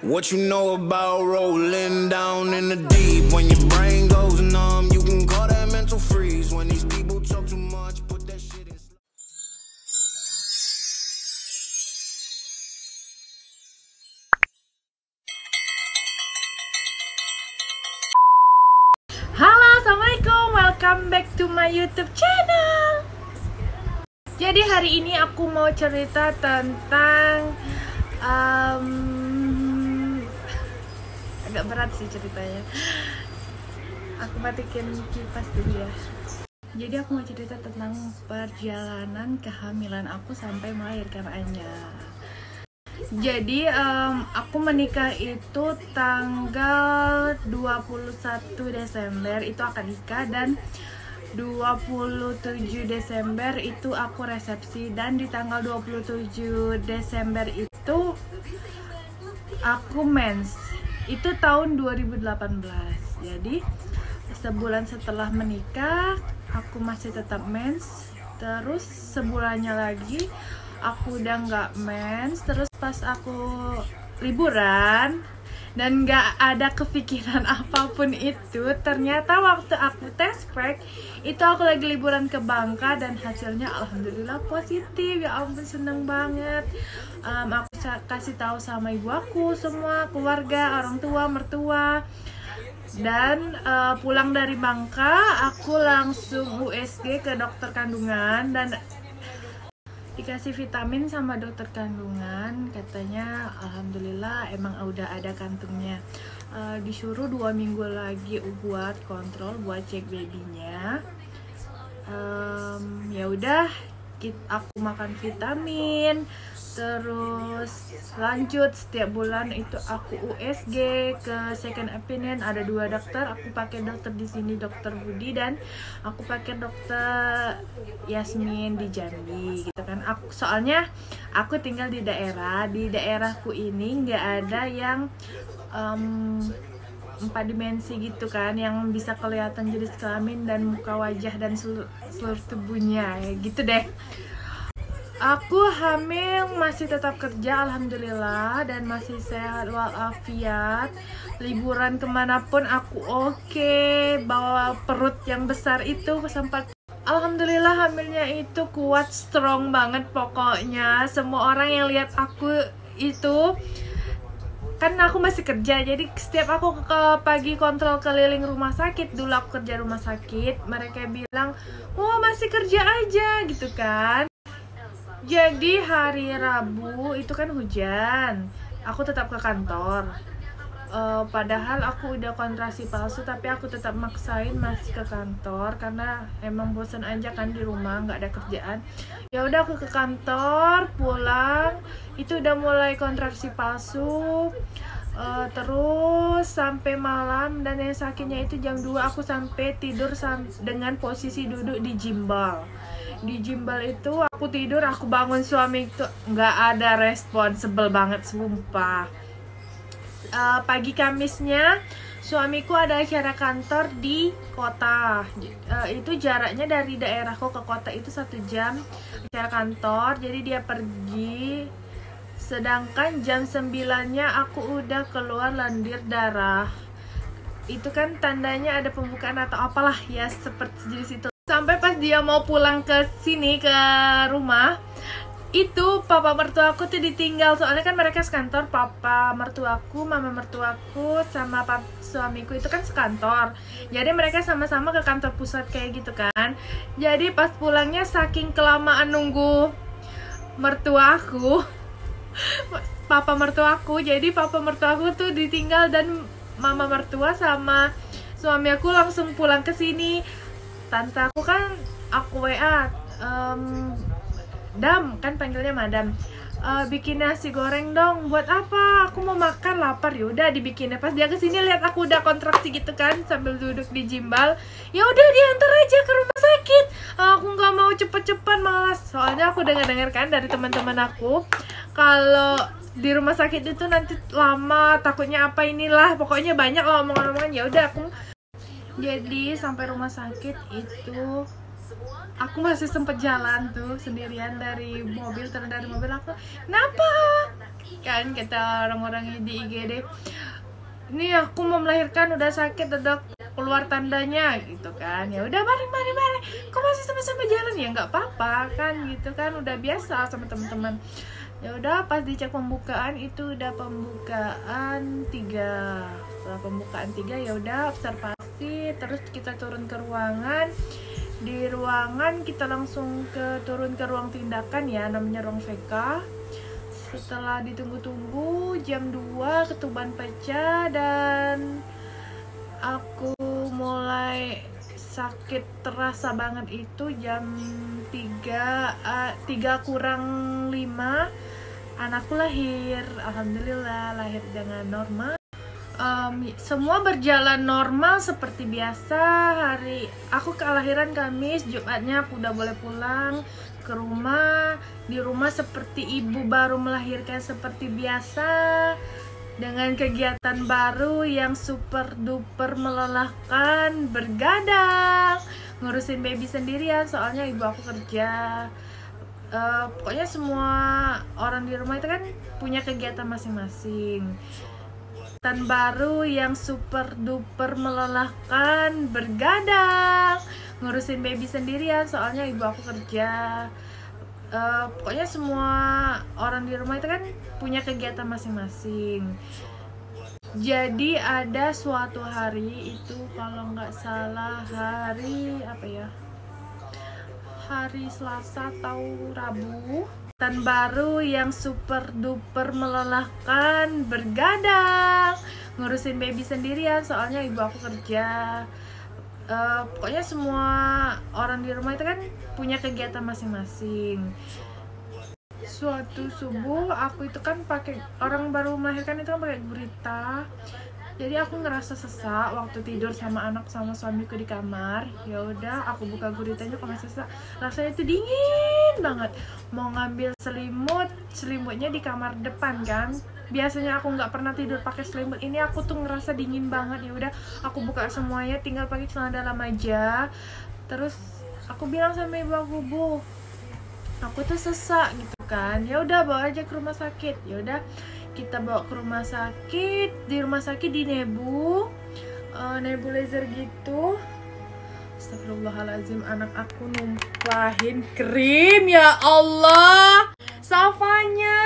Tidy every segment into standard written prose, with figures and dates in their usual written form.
What you know about rolling down in the deep? When your brain goes numb, you can call that mental freeze. When these people talk too much, put that shit in. Halo, assalamualaikum, welcome back to my YouTube channel. Jadi hari ini aku mau cerita tentang agak berat sih ceritanya. Aku matikan kipas dulu ya. Jadi aku mau cerita tentang perjalanan kehamilan aku sampai melahirkan Anya. Jadi aku menikah itu tanggal 21 Desember itu akan nikah, dan 27 Desember itu aku resepsi, dan di tanggal 27 Desember itu aku mens. Itu tahun 2018. Jadi sebulan setelah menikah aku masih tetap mens. Terus sebulannya lagi aku udah nggak mens. Terus pas aku liburan dan nggak ada kepikiran apapun itu, ternyata waktu aku tes pack itu aku lagi liburan ke Bangka dan hasilnya alhamdulillah positif. Ya ampun, seneng banget. Aku kasih tahu sama ibu aku, semua keluarga, orang tua, mertua. Dan pulang dari Bangka aku langsung USG ke dokter kandungan dan dikasih vitamin sama dokter kandungan. Katanya alhamdulillah emang udah ada kantungnya. Disuruh 2 minggu lagi buat kontrol, buat cek babynya. Ya udah, aku makan vitamin, terus lanjut setiap bulan itu aku USG ke second opinion. Ada 2 dokter, aku pakai dokter di sini, dokter Budi, dan aku pakai dokter Yasmin di Jambi gitu kan. Soalnya aku tinggal di daerahku ini nggak ada yang 4 dimensi gitu kan, yang bisa kelihatan jenis kelamin dan muka wajah dan seluruh tubuhnya ya gitu deh. Aku hamil masih tetap kerja alhamdulillah, dan masih sehat walafiat. Liburan kemanapun aku oke. Bawa perut yang besar itu sempat. Alhamdulillah hamilnya itu kuat, strong banget pokoknya. Semua orang yang lihat aku itu, kan aku masih kerja, jadi setiap aku ke pagi kontrol keliling rumah sakit, dulu aku kerja rumah sakit, mereka bilang, wah masih kerja aja gitu kan. Jadi hari Rabu itu kan hujan, aku tetap ke kantor. Padahal aku udah kontrasi palsu, tapi aku tetap maksain masih ke kantor karena emang bosan aja kan di rumah, nggak ada kerjaan. Ya udah aku ke kantor, pulang itu udah mulai kontraksi palsu. Terus sampai malam, dan yang sakitnya itu jam 2 aku sampai tidur dengan posisi duduk di gimbal. Di gimbal itu aku tidur, aku bangun, suami itu nggak ada respon, sebel banget sumpah. Pagi Kamisnya suamiku ada acara kantor di kota. Itu jaraknya dari daerahku ke kota itu 1 jam acara kantor, jadi dia pergi. Sedangkan jam 9-nya aku udah keluar lendir darah. Itu kan tandanya ada pembukaan atau apalah ya, seperti jenis itu. Sampai pas dia mau pulang ke sini, ke rumah, itu papa mertuaku tuh ditinggal. Soalnya kan mereka sekantor, papa mertuaku, mama mertuaku, sama suamiku itu kan sekantor. Jadi mereka sama-sama ke kantor pusat kayak gitu kan. Jadi pas pulangnya saking kelamaan nunggu mertuaku, papa mertuaku, jadi papa mertuaku tuh ditinggal, dan mama mertua sama suami aku langsung pulang ke sini. Tante aku kan aku WA, Dam, kan panggilnya Madam, bikin nasi goreng dong. Buat apa? Aku mau makan, lapar. Yaudah dibikinnya. Pas dia kesini lihat aku udah kontraksi gitu kan, sambil duduk di gimbal, ya udah diantar aja ke rumah sakit. Aku nggak mau cepet-cepetan, malas. Soalnya aku dengar kan dari teman-teman aku, kalau di rumah sakit itu nanti lama, takutnya apa inilah, pokoknya banyak lah omongan-omongan. Ya udah aku jadi sampai rumah sakit itu aku masih sempet jalan tuh sendirian dari mobil, turun dari mobil aku, kenapa? kan kata orang-orang di IGD, ini aku mau melahirkan udah sakit, udah keluar tandanya gitu kan. Ya udah mari kok masih sama-sama jalan, ya nggak apa-apa kan gitu kan, udah biasa sama teman-teman. Ya udah pas dicek pembukaan itu udah pembukaan 3. Setelah pembukaan 3 ya udah observasi, terus kita turun ke ruangan. Di ruangan kita langsung turun ke ruang tindakan ya, namanya ruang VK. Setelah ditunggu-tunggu jam 2 ketuban pecah dan aku mulai sakit terasa banget itu jam 3 kurang 5 anakku lahir. Alhamdulillah lahir dengan normal. Semua berjalan normal seperti biasa. Hari aku kelahiran Kamis, Jumatnya aku udah boleh pulang ke rumah. Di rumah seperti ibu baru melahirkan seperti biasa, dengan kegiatan baru yang super duper melelahkan, bergadang, ngurusin baby sendirian soalnya ibu aku kerja. Pokoknya semua orang di rumah itu kan punya kegiatan masing-masing. Kegiatan baru yang super duper melelahkan, bergadang, ngurusin baby sendirian soalnya ibu aku kerja. Pokoknya semua orang di rumah itu kan punya kegiatan masing-masing. Jadi ada suatu hari itu kalau nggak salah hari apa ya, hari Selasa atau Rabu, kegiatan baru yang super duper melelahkan, bergadang, ngurusin baby sendirian soalnya ibu aku kerja. Pokoknya semua orang di rumah itu kan punya kegiatan masing-masing. Suatu subuh aku itu kan pakai, orang baru melahirkan itu kan pakai gurita. Jadi aku ngerasa sesak waktu tidur sama anak sama suamiku di kamar. Ya udah aku buka guritanya, kok masih sesak. Rasanya itu dingin banget. Mau ngambil selimutnya di kamar depan kan. Biasanya aku nggak pernah tidur pakai selimut, ini aku tuh ngerasa dingin banget. Ya udah aku buka semuanya, tinggal pakai celana dalam aja. Terus aku bilang sama ibu aku, Bu, aku tuh sesak gitu kan. Ya udah bawa aja ke rumah sakit. Ya udah kita bawa ke rumah sakit. Di rumah sakit di nebulizer gitu. Astagfirullahaladzim, anak aku numpahin krim, ya Allah. Safanya,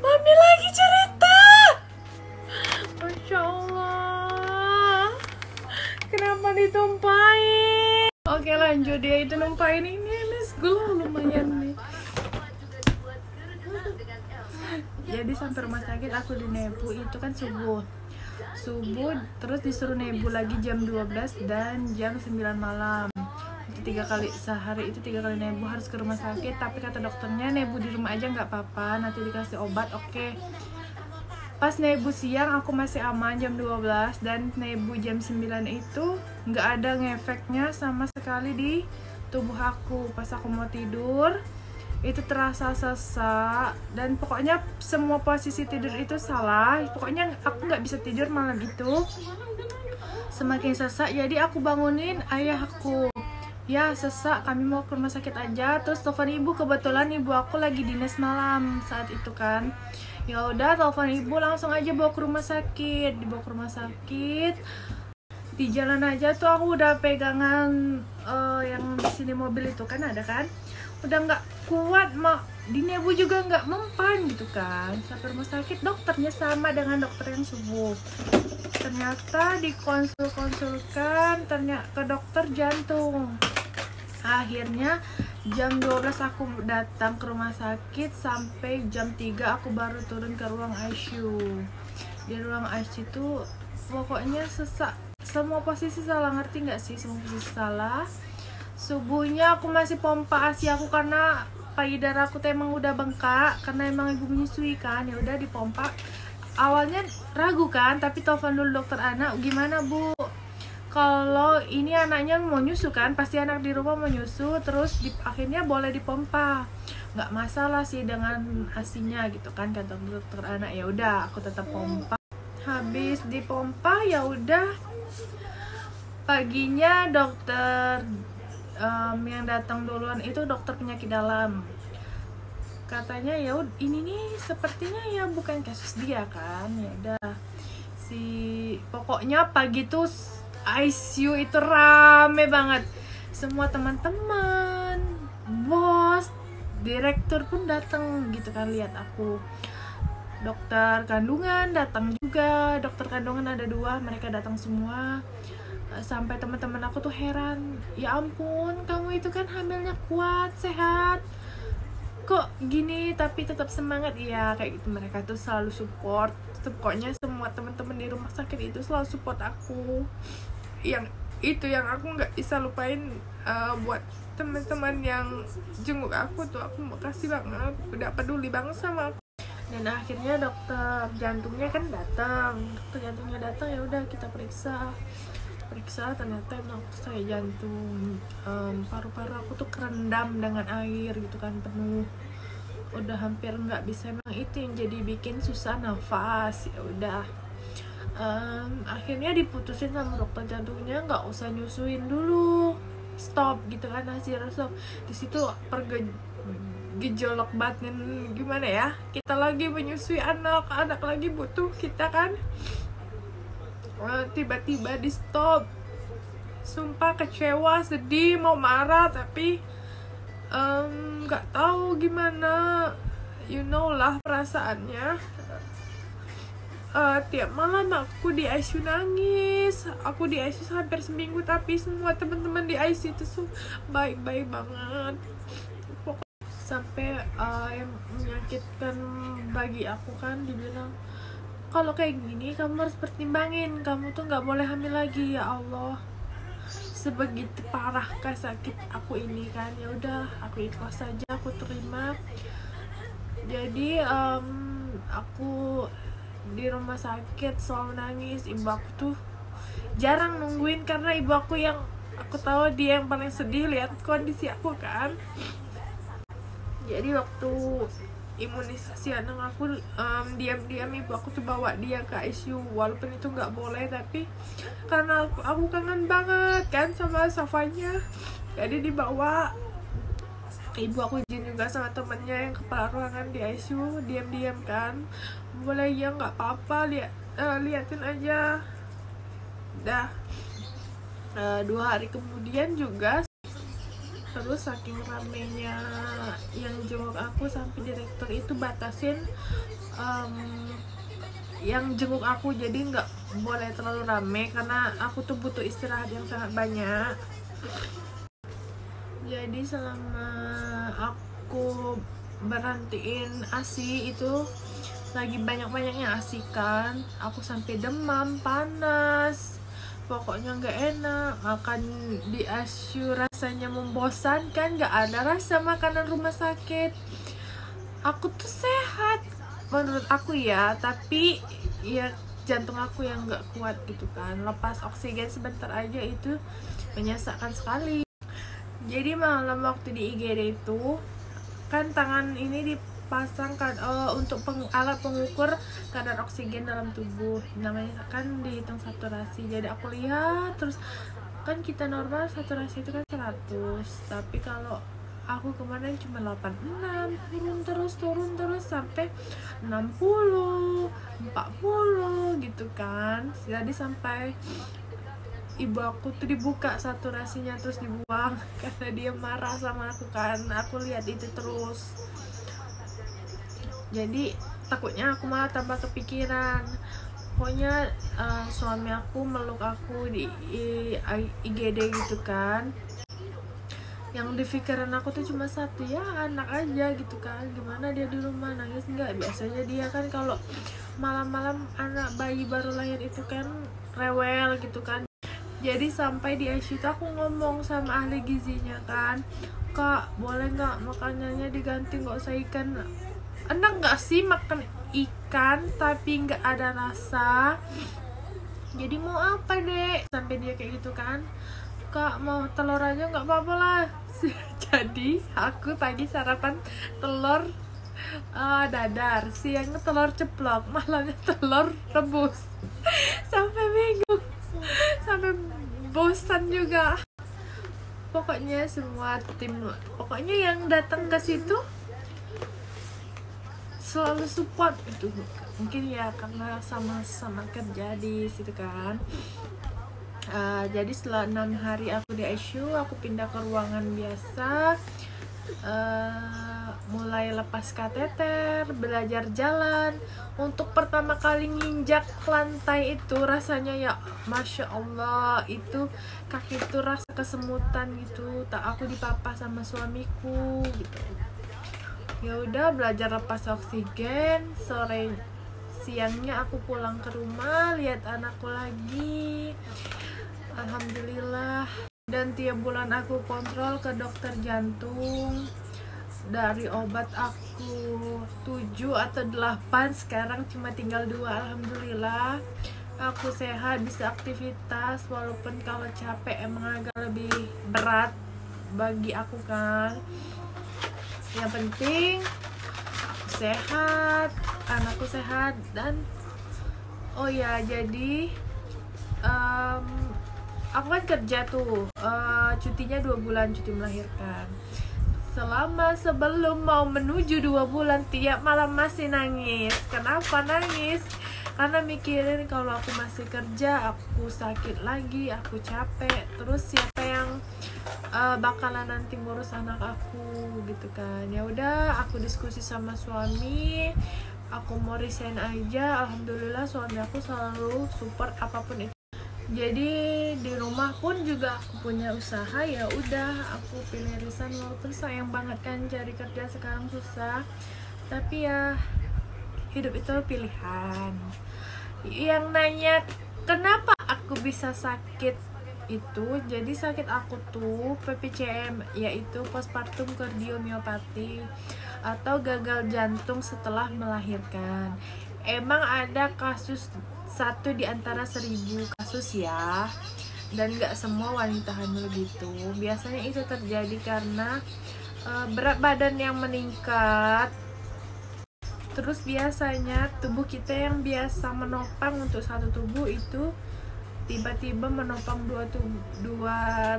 Mami lagi cerita. Masya Allah, kenapa ditumpahin? Oke lanjut, dia itu numpahin ini glow lumayan nih. Jadi sampai rumah sakit aku di nebu itu kan subuh, terus disuruh nebu lagi jam 12 dan jam 9 malam. Itu 3 kali sehari, itu 3 kali nebu, harus ke rumah sakit. Tapi kata dokternya nebu di rumah aja nggak apa-apa, nanti dikasih obat. Oke. Pas nebu siang aku masih aman jam 12, dan nebu jam 9 itu nggak ada ngefeknya sama sekali di tubuh aku. Pas aku mau tidur itu terasa sesak, dan pokoknya semua posisi tidur itu salah. Pokoknya aku nggak bisa tidur malam itu, semakin sesak. Jadi aku bangunin ayah aku, ya sesak, kami mau ke rumah sakit aja. Terus telepon ibu, kebetulan ibu aku lagi dinas malam saat itu kan. Ya udah telepon ibu, langsung aja bawa ke rumah sakit. Dibawa ke rumah sakit, di jalan aja tuh aku udah pegangan yang di sini mobil itu kan ada kan, udah nggak kuat, di nebu juga nggak mempan gitu kan. Sampai rumah sakit dokternya sama dengan dokter yang subuh. Ternyata dikonsulkan ternyata ke dokter jantung. Akhirnya jam 12 aku datang ke rumah sakit, sampai jam 3 aku baru turun ke ruang ICU. Di ruang ICU itu pokoknya sesak, semua posisi salah, ngerti nggak sih? Semua posisi salah. Subuhnya aku masih pompa ASI aku karena payudara aku tuh emang udah bengkak karena emang ibu menyusui kan. Ya udah dipompa. Awalnya ragu kan, tapi telepon dulu dokter anak, gimana Bu? Kalau ini anaknya mau nyusu kan, pasti anak di rumah mau nyusu, terus akhirnya boleh dipompa. Nggak masalah sih dengan ASI-nya gitu kan, kata dokter anak. Ya udah aku tetap pompa. Habis dipompa ya udah paginya dokter yang datang duluan itu dokter penyakit dalam. katanya ya ini nih sepertinya ya bukan kasus dia kan. Ya udah, pokoknya pagi tuh ICU itu rame banget, semua teman-teman, bos, direktur pun datang gitu kan lihat aku. Dokter kandungan datang juga, dokter kandungan ada 2, mereka datang semua. Sampai teman-teman aku tuh heran, ya ampun kamu itu kan hamilnya kuat, sehat, kok gini tapi tetap semangat. Ya kayak gitu, mereka tuh selalu support. Pokoknya semua teman-teman di rumah sakit itu selalu support aku. Yang itu yang aku nggak bisa lupain. Buat teman-teman yang jenguk aku tuh, aku mau kasih banget, udah peduli banget sama aku. Dan akhirnya dokter jantungnya kan datang, ya udah kita periksa, ternyata emang saya jantung, paru-paru aku tuh kerendam dengan air gitu kan, penuh, udah hampir nggak bisa. Emang itu yang jadi bikin susah nafas. Ya udah, akhirnya diputusin sama dokter jantungnya nggak usah nyusuin dulu, stop gitu kan, hasil stop. Di situ gejolak batin gimana ya, kita lagi menyusui anak lagi butuh kita kan, tiba-tiba di stop. Sumpah kecewa, sedih, mau marah, tapi nggak tahu gimana, you know lah perasaannya. Tiap malam aku di ICU nangis, aku di ICU hampir seminggu, tapi semua teman-teman di ICU itu baik-baik banget. Sampai yang menyakitkan bagi aku kan, dibilang kalau kayak gini kamu harus pertimbangin, kamu tuh nggak boleh hamil lagi. Ya Allah, sebegitu parahkah sakit aku ini kan. Ya udah, aku ikhlas saja, aku terima. Jadi aku di rumah sakit selalu nangis. Ibu aku tuh jarang nungguin, karena ibu aku yang aku tahu dia yang paling sedih lihat kondisi aku kan. Jadi waktu imunisasi anak aku, diam-diam ibu aku tuh bawa dia ke ICU, walaupun itu nggak boleh, tapi karena aku kangen banget kan sama Safanya, jadi dibawa. Ibu aku izin juga sama temennya yang kepala ruangan di ICU, diam-diam kan, boleh ya nggak apa-apa, liatin aja. Dah, 2 hari kemudian juga. Terus saking ramenya yang jenguk aku, sampai direktur itu batasin yang jenguk aku, jadi nggak boleh terlalu rame karena aku tuh butuh istirahat yang sangat banyak. Jadi selama aku berhentiin ASI itu, lagi banyak-banyaknya ASI kan, aku sampai demam, panas, pokoknya nggak enak. Makan di ICU rasanya membosankan, nggak ada rasa makanan rumah sakit. Aku tuh sehat menurut aku ya, tapi ya jantung aku yang nggak kuat gitu kan. Lepas oksigen sebentar aja itu menyesakkan sekali. Jadi malam waktu di IGD itu kan, tangan ini dipasangkan untuk alat pengukur kadar oksigen dalam tubuh, namanya kan dihitung saturasi. Jadi aku lihat terus kan, kita normal saturasi itu kan 100, tapi kalau aku kemarin cuma 86, turun terus sampai 60, 40 gitu kan. Jadi sampai ibu aku tuh dibuka saturasinya terus dibuang karena dia marah sama aku kan. Aku lihat itu terus, jadi takutnya aku malah tambah kepikiran. Pokoknya suami aku meluk aku di IGD gitu kan. Yang di pikiran aku tuh cuma satu, ya anak aja gitu kan, gimana dia di rumah nangis nggak? Biasanya dia kan kalau malam-malam anak bayi baru lahir itu kan rewel gitu kan. Jadi sampai di ICU aku ngomong sama ahli gizinya kan, Kak boleh nggak makanannya diganti, nggak usah ikan. Enak nggak sih makan ikan tapi nggak ada rasa? Jadi mau apa dek? Sampai dia kayak gitu kan, Kak mau telur aja nggak apa-apa lah. Jadi aku pagi sarapan telur dadar, siangnya telur ceplok, malamnya telur rebus. Sampai bingung, sampai bosan juga. Pokoknya semua tim, pokoknya yang datang ke situ selalu support itu. Mungkin ya karena sama-sama kerja di situ kan. Jadi setelah 6 hari aku di ICU, aku pindah ke ruangan biasa, mulai lepas kateter, belajar jalan. Untuk pertama kali nginjak lantai itu rasanya ya Masya Allah, itu kaki itu rasa kesemutan gitu. Tak aku dipapa sama suamiku gitu. Ya udah belajar lepas oksigen. Siangnya aku pulang ke rumah, lihat anakku lagi. Alhamdulillah. Dan tiap bulan aku kontrol ke dokter jantung. Dari obat aku 7 atau 8, sekarang cuma tinggal 2. Alhamdulillah aku sehat, bisa aktivitas. Walaupun kalau capek emang agak lebih berat bagi aku kan. Yang penting aku sehat, anakku sehat. Dan oh ya, jadi aku kan kerja tuh, cutinya 2 bulan, cuti melahirkan. Selama sebelum mau menuju 2 bulan, tiap malam masih nangis. Kenapa nangis? Karena mikirin kalau aku masih kerja, aku sakit lagi, aku capek. Terus siapa yang bakalan nanti ngurus anak aku gitu kan. Ya udah, aku diskusi sama suami, aku mau resign aja. Alhamdulillah suami aku selalu support apapun itu. Jadi di rumah pun juga aku punya usaha, ya udah aku pilih resign. Walaupun sayang banget kan cari kerja sekarang susah, tapi ya hidup itu pilihan. Yang nanya kenapa aku bisa sakit itu, jadi sakit aku tuh PPCM, yaitu postpartum kardiomyopati atau gagal jantung setelah melahirkan. Emang ada kasus 1 di antara 1000 kasus ya, dan gak semua wanita hamil gitu. Biasanya itu terjadi karena berat badan yang meningkat. Terus biasanya tubuh kita yang biasa menopang untuk satu tubuh itu tiba-tiba menopang dua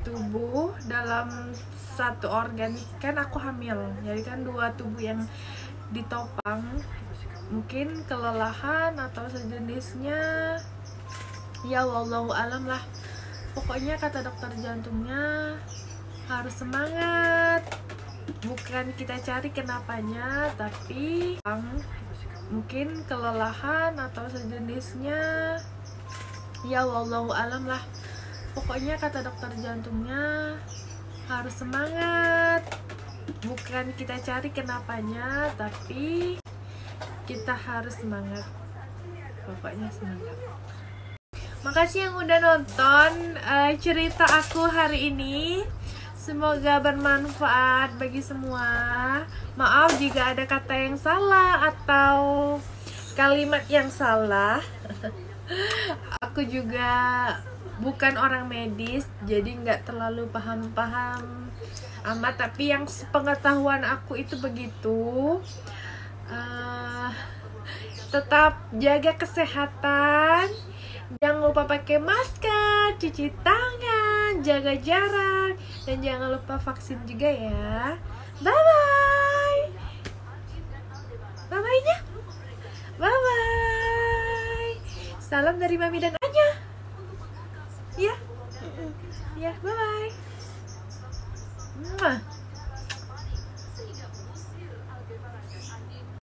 tubuh dalam satu organ. Kan aku hamil, jadi kan 2 tubuh yang ditopang. Mungkin kelelahan atau sejenisnya, ya wallahu alam lah. Pokoknya kata dokter jantungnya harus semangat, bukan kita cari kenapanya, tapi mungkin kelelahan atau sejenisnya, ya wallahu alam lah. Pokoknya kata dokter jantungnya harus semangat, bukan kita cari kenapanya, tapi kita harus semangat. Pokoknya semangat. Makasih yang udah nonton cerita aku hari ini. Semoga bermanfaat bagi semua. Maaf jika ada kata yang salah atau kalimat yang salah. Aku juga bukan orang medis, jadi nggak terlalu paham-paham amat. Tapi yang sepengetahuan aku itu begitu. Tetap jaga kesehatan, jangan lupa pakai masker, cuci tangan, jaga jarak, dan jangan lupa vaksin juga ya. Bye bye. Bye bye nya. Bye bye. Salam dari Mami dan Anya. Ya. Ya, bye bye.